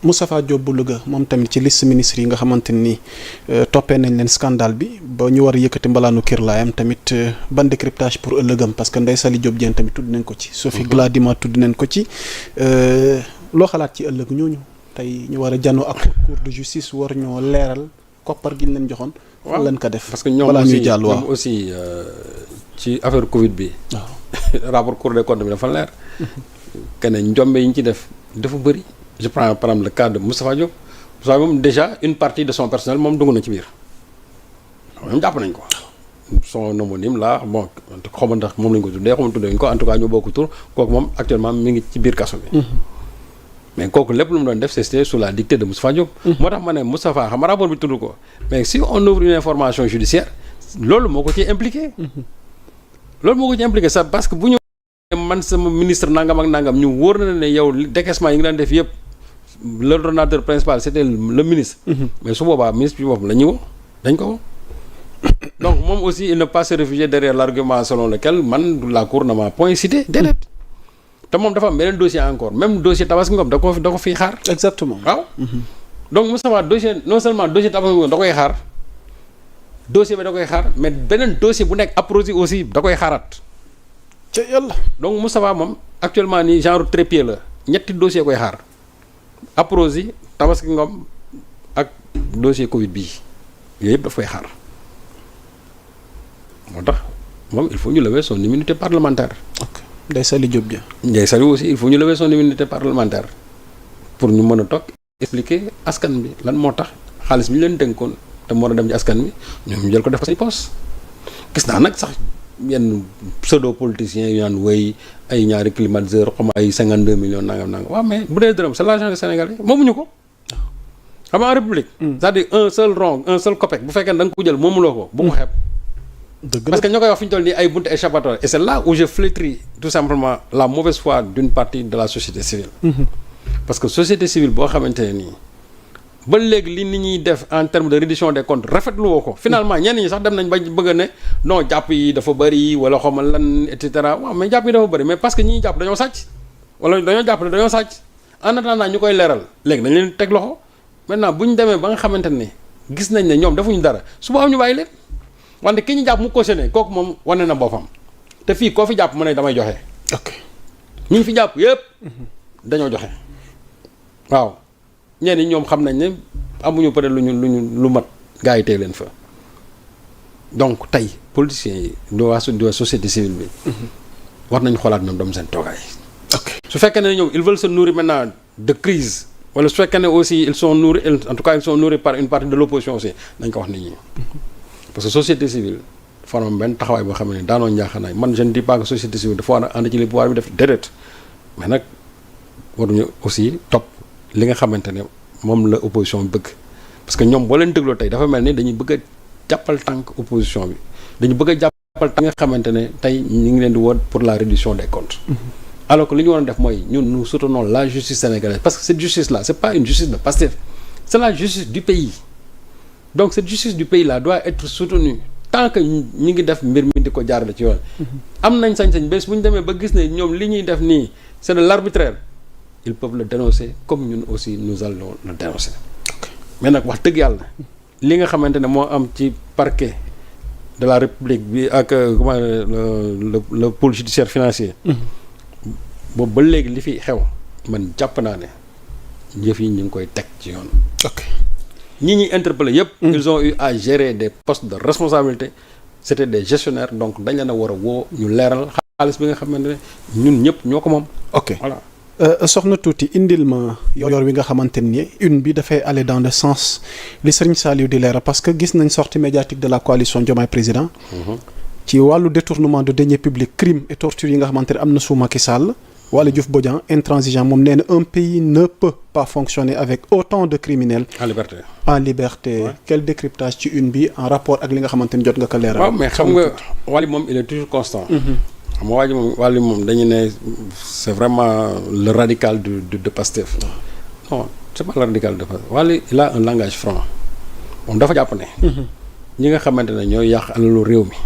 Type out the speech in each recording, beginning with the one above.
Moustapha Diop bu Louga moom tamit ci liste ministres yi nga xamante ni toppee nañ leen scandale bi ba ñu war a yëkkati mbalaanu kirlaayam tamit ban décryptage pour ëllëgam parce que Ndeye Saly Diop Dieng tamit tudd nañ ko ci. Sophie Gladima tudd nañ ko ci. loo xalaat ci ëllëg ñooñu tey ñu war a janoo ak cour de justice war ñoo leeral koppar gi ñu leen joxoon. fan lañ ko def parce que ñoom aussi ci affaire Covid bi. waaw rapport Cour des comptes bi dafa leer. que ne njombe yi ñu ci def dafa bëri. je prends par exemple le cas de Moustapha Diop moom déjà une partie de son personnel moom dugg na ci biir moom jàpp nañ ko. son homonyme là bon xaw ma ndax moom lañ ko tuddee xaw ma tuddee ko en tout cas ñoo bokk tur kooku moom actuellement mi ngi ci biir kaso bi. mais kooku lépp lu mu doon def c'était sous la dictée de Moustapha Diop. moo tax ma ne Moustapha xam nga rapport bi tudd ko mais si on ouvre une information judiciaire loolu moo ko ciy impliqué. loolu moo ko ciy impliqué ça parce que bu ñu man sama ministre nangam ak nangam ñu wóor na ne yow décaissement yi nga daan def yëpp l'ordonnateur principal c'était le ministre. mais su boobaa ministre bi boppam la ñu woo dañ ko woo. donc moom aussi il ne peut pas se réfugier derrière l'argument selon lequel man la cour ne m'a point cité déedéet. te moom dafa am beneen dossier encore même dossier Tabaski Ngom da ko fiy xaar. exactement waaw. donc Moustapha dossier non seulement dossier Tabaski Ngom da koy xaar dossier bi da koy xaar mais beneen dossier bu nekk Aprosi aussi da koy xaaraat. ca yàlla. donc Moustapha moom actuellement nii genre trépied la ñetti dossier koy xaar Aprosi Tabaski Ngom ak dossier Covid bii yooyu yëpp daf koy xaar moo tax moom il faut ñu lever son immunité parlementaire. ok Ndeye Saly Diop Dieng. Ndeye Saly aussi il faut ñu lever son immunité parlementaire pour ñu mën a toog expliquer askan bi lan moo tax xaalis bi ñu leen dénkoon te mu war a dem ci askan bi ñoom ñu jël ko def ko seen poste. gis naa nag sax yenn pseudo politiciens yu naan wéy ay ñaari climatiseur xam ay 52 millions nangam waaw mais bu dee dërëm c'est l'argent des Sénégalais moomuñu ko. xam nga en république. c'est-à-dire un seul rond un seul copec bu fekkee da nga ko jël moomuloo ko bu ko xeeb. parce que ñoo koy wax fi ñu toll nii ay buntu échappatoire et c'est là où je flétris tout simplement la mauvaise foi d'une partie de la société civile. parce que société civile boo xamante ne nii ba léegi li nit ñuy def en termes de reddition des comptes rafetlu woo ko finalement ñenn ñi sax dem nañ ba bëgg ne non jàpp yi dafa bëri wala xaw ma lan et cetera waaw mais jàpp yi dafa bëri mais parce que ñi ñuy jàpp dañoo sàcc wala dañoo jàpp ne dañoo sàcc en attendant ñu koy leeral léegi dañ leen teg loxo maintenant bu ñu demee ba nga xamante ne gis nañ ne ñoom defuñu dara suba am ñu bàyyi leen wante ki ñu jàpp mu cautionné kooku moom wane na boppam te fii koo fi jàpp mu ne damay joxe. ok ñi fi jàpp yëpp dañoo joxe waaw ñenn ñi ñoom xam nañ ne amuñu peut-être lu mat gars yi tey leen fa donc tey politiciens yi de société civile bi. war nañ xoolaat ñoom doom seen toogaay. ok su fekkee ne ñoom ils veulent se nourrir maintenant de crise wala su fekkee ne aussi ils sont nourris en tout cas ils sont nourris par une partie de l'opposition aussi nañ ko wax nit ñi. parce que société civile dafa am benn taxawaay boo xam ne daanoo njaaxanaay man je ne dis pas que société civile dafa war a ànd ci li pouvoir bi def déedéet mais nag waruñu aussi topp li nga xamante ne moom la opposition bi bëgg parce que ñoom boo leen dégloo tey dafa mel ni dañuy bëgg a jàppal tànk opposition bi dañu bëgg a jàppal tànk nga xamante ne tey ñu ngi leen di woon pour la reddition des comptes. alors que li ñu war a def mooy ñun nous soutenons la justice sénégalaise parce que cette justice là c'est pas une justice de Pastef c'est la justice du pays. donc cette justice du pays là doit être soutenue tant que ñi ngi def mbir mi di ko jaarale ci yoon. am nañ sañ-sañ bés bu ñu demee ba gis ne ñoom li ñuy def nii c'est de l'arbitraire ils peuvent le dénoncer comme ñun aussi nous allons le dénoncer. mais nag wax dëgg yàlla li nga xamante ne moo am ci parquet de la république bi ak comment le pôle judiciaire financier. boobu ba léegi li fi xew man jàpp naa ne yëf yi ñu ngi koy teg ci yoon. ok. ñi ñuy interpellé yëpp. ils ont eu à gérer des postes de responsabilité c'était des gestionnaires donc dañ leen a war a woo ñu leeral xaalis bi nga xamante ne ñun ñëpp ñoo ko moom. ok voilà. soxna tuuti indil ma yor wi nga xamante ni une bi dafay aller dans le sens li Serigne Saliou di leeral parce que gis nañ sortie médiatique de la coalition Diomaye Président. ci wàllu détournement de deniers publics crimes et torture yi nga xamante ne am na sous Macky Sall. Waly Diouf Bodian intransigeant moom nee na un pays ne peut pas fonctionner avec autant de criminels. en liberté. Ouais. Quel décryptage ci une bi en rapport ak li nga xamante ni jot nga ko leeral. waaw mais xam nga Waly moom il est toujours constant. xam nga Waly moom dañu ne c'est vraiment le radical de Pastef. non c'est pas le radical de Pastef Waly il a un langage franc moom dafa jàpp ne. ñi nga xamante ne ñooy yàq alalu réew mi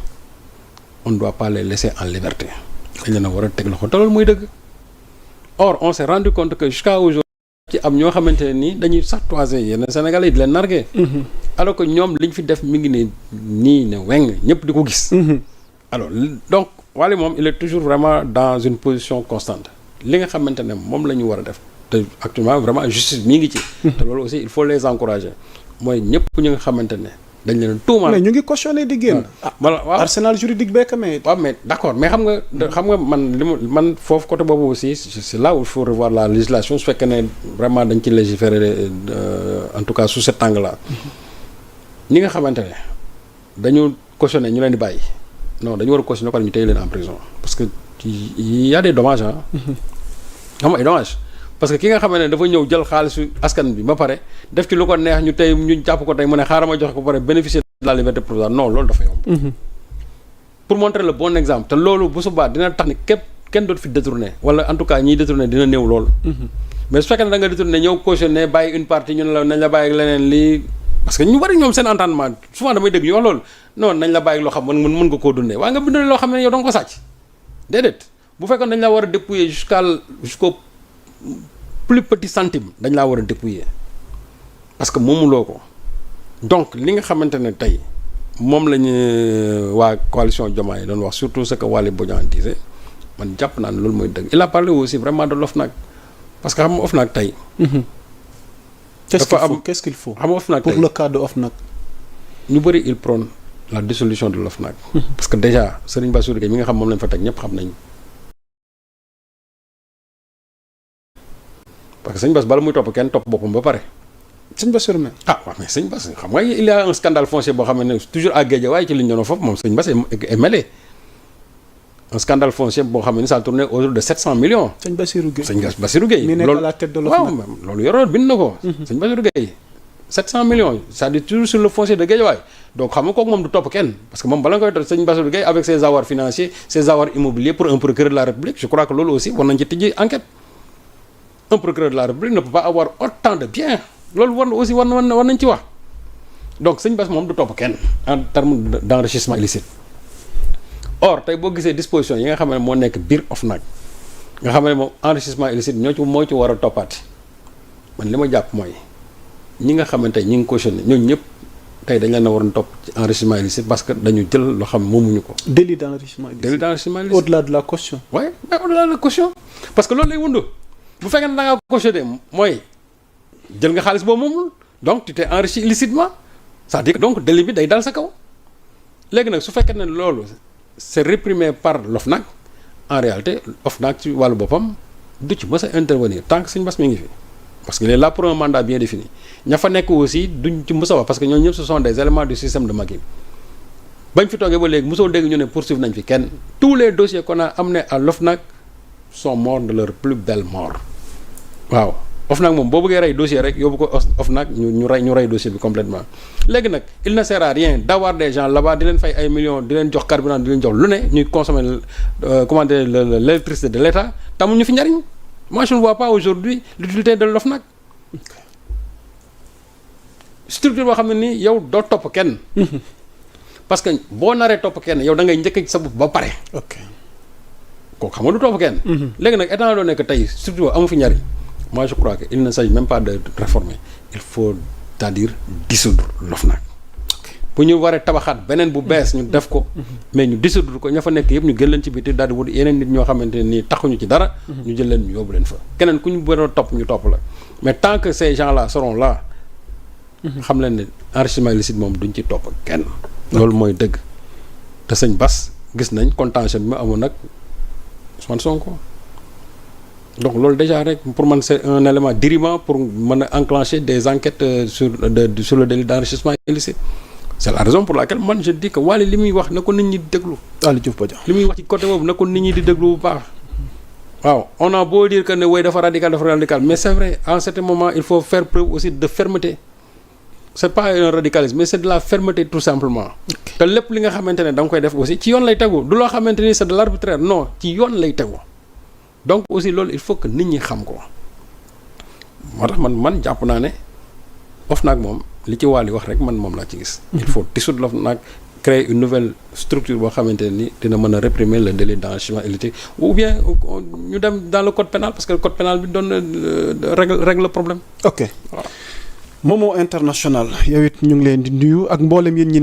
on ne doit pas les laisser en liberté. dañ leen a war a teg loxo te loolu mooy dëgg. or on s'est rendu compte que jusqu'à aujourd'hui ci am ñoo xamante ne nii dañuy sax toisé yenn Sénégalais yi di leen nargué. alors que ñoom liñ fi def mi ngi ne nii ne weng ñëpp di ko gis. alors donc Wally moom il est toujours vraiment dans une position constante li nga xamante ne moom la ñu war a def te actuellement vraiment justice mi ngi ci. te loolu aussi il faut les encourager mooy ñëpp ñu nga xamante ne dañ leen tuumaal. mais ñu ngi cautionné di génn. voilà waaw arsenal juridique beek mais. waaw mais d'accord mais xam nga man foofu côté boobu aussi c'est là où il faut revoir la législation su fekkee ne vraiment dañ ci légiférer en tout cas sous cet angle là. ñi nga xamante ne dañu cautionné ñu leen di bàyyi non dañu war a cautionné par ñu téye leen en prison parce que il y a des dommages ah. xam nga ay dommages parce que ki nga xamante ne dafa ñëw jël xaalisu askan bi ba pare def ci lu ko neex ñu tey ñu jàpp ko tey mu ne xaaral ma joxe ko ba pare bénéficier de la liberté provisoire non loolu dafa yomb. pour montrer le bon exemple te loolu bu subaa dina tax ni kenn dootu fi détourné wala en tout cas ñiy détourné dina néew loolu. mais su fekkee ne da nga détourné ñëw cautionné bàyyi une partie ñu ne la nañ la bàyyi ak leneen lii. parce que ñu bari ñoom seen entendement souvent damay dégg ñu wax loolu non nañ la bàyyi loo xam mën nga koo dundee waaye nga bindale loo xam ne yow da nga ko sàcc déedéet bu fekkoon dañ la war a dépouiller jusqu'au plus petit centime dañ laa war a dépouiller parce que moomuloo ko donc li nga xamante ne tey moom la ñu waa coalition Diomaye doon wax surtout ce que Waly Bodian disait man jàpp naa ne loolu mooy dëgg il a parlé aussi vraiment de l'OFNAC parce que xam nga OFNAC tey qu'est-ce qu'il faut xam nga OFNAC pour le cas de OFNAC ñu bëri il prône la dissolution de l'OFNAC parce que déjà Serigne Bassirou Gueye mi nga xam moom lañ fa teg ñëpp xam nañ parce que Serigne Bass bala muy topp kenn topp boppam ba pare Serigne Bassirou mais waaw mais Serigne Bass xam nga il y a un scandale foncier boo xam ne toujours à Guédiawaye ci li ñu doon foofu moom Serigne Bass est mêlé un scandale foncier boo xam ne ça tournait autour de 700 millions. Serigne Bassirou Gueye Serigne Bassirou Gueye. mi nekk à la tête de l'OFNAC waaw loolu yoroon bind na ko. Serigne Bassirou Gueye 700 millions c'est-à-dire toujours sur le foncier de Guédiawaye donc xam nga kooku moom du topp kenn parce que moom bala nga koy topp Serigne Bassirou Gueye avec ses avoirs financiers ses avoirs immobiliers pour un procureur de la République je crois que loolu aussi war nañ ci tijji enquête un procureur de la République ne peut pas avoir autant de biens loolu war nañ ci wax donc Serigne Bass moom du topp kenn en termes d'enrichissement illicite. or tey boo gisee disposition yi nga xam ne moo nekk biir OFNAC nga xam ne moom enrichissement illicite moo ci war a toppaati man li ma jàpp mooy ñi nga xamante ñi ngi cautionné ñooñu ñëpp tey dañ leen a waroon topp ci enrichissement illicite parce que dañu jël loo xam moomuñu ko. délit d'enrichissement illicite au-delà de la caution. oui mais au-delà de la caution parce que loolu lay wundu bu fekkee ne da ngaa cautionné mooy jël nga xaalis boobu moomul donc tu t'es enrichi illicitement c'est-à-dire que donc délit bi day dal sa kaw léegi nag su fekkee ne loolu. c'est réprimé par l'OFNAC en réalité OFNAC ci wàllu boppam du ci mës a intervenir tant que Serigne Bass mi ngi fi parce que il est là pour un mandat bien défini ña fa nekk aussi duñ ci mës a wax parce que ñooñu ñëpp ce sont des éléments du système de Macky bañ fi toogee ba léegi mosoo dégg ñu ne poursuivre nañ fi kenn tous les dossiers qu'on a amenés à l'OFNAC sont morts de leur plus belle mort waaw OFNAC moom boo bëggee rey dossier rek yóbbu ko OFNAC ñu rey dossier bi complètement léegi nag il ne sert à rien d'avoir des gens là-bas di leen fay ay millions di leen jox carburant di leen jox lu ne ñuy consommer comment dire l'électricité de l'État tamu ñu fi njariñ moi je ne vois pas aujourd'hui l'utilité de l'OFNAC structure boo xam ne nii yow doo topp kenn parce que boo naree topp kenn yow da ngay njëkk ci sa bopp ba pare ok kooku xam nga du topp kenn léegi nag état doo nekk tey structure amu fi njariñ moi je crois que il ne s'agit même pas de réformer il faut c'est-à-dire dissoudre l'OFNAC bu ñu waree tabaxaat beneen bu bees ñu def ko mais ñu dissoudre ko ña fa nekk yëpp ñu gën leen ci biti daal di wut yeneen nit ñoo xamante ne nii taxuñu ci dara ñu jël leen ñu yóbbu leen fa keneen ku ñu bëgg a topp ñu topp la mais tant que ces gens là seront là xam leen ne enrichissement illicite moom duñ ci topp kenn loolu mooy dëgg te sëñ Bass gis nañ contentieux bi ma amoon nag Ousmane Sonko donc loolu déjà rek pour man c'est un élément dirimant pour mën a enclencher des enquêtes sur le délit d'enrichissement illicite c'est la raison pour laquelle man je dis que Waly li muy wax na ko nit ñi di déglu. Waly Diouf Bodian li muy wax ci côté boobu na ko nit ñi di déglu bu baax waaw on a beau dire que ne way dafa radical mais c'est vrai à un certain moment il faut faire preuve aussi de fermeté c'est pas un radicalisme mais c'est de la fermeté tout simplement te lépp li nga xamante ne da nga koy def aussi ci yoon lay tegu du loo xamante ni c'est de l'arbitraire non ci yoon lay tegu donc aussi loolu il faut que nit ñi xam ko moo tax man jàpp naa ne OFNAC moom li ci Waly wax rek man moom laa ci gis il faut dissoudre l'OFNAC créer une nouvelle structure boo xamante ni dina mën a réprimer le délit d'enrichissement illicite ou bien ñu dem dans le code pénal parce que le code pénal bi doon règle le problème. ok Momo International yow it ñu ngi leen di nuyu ak mboolem yéen ñi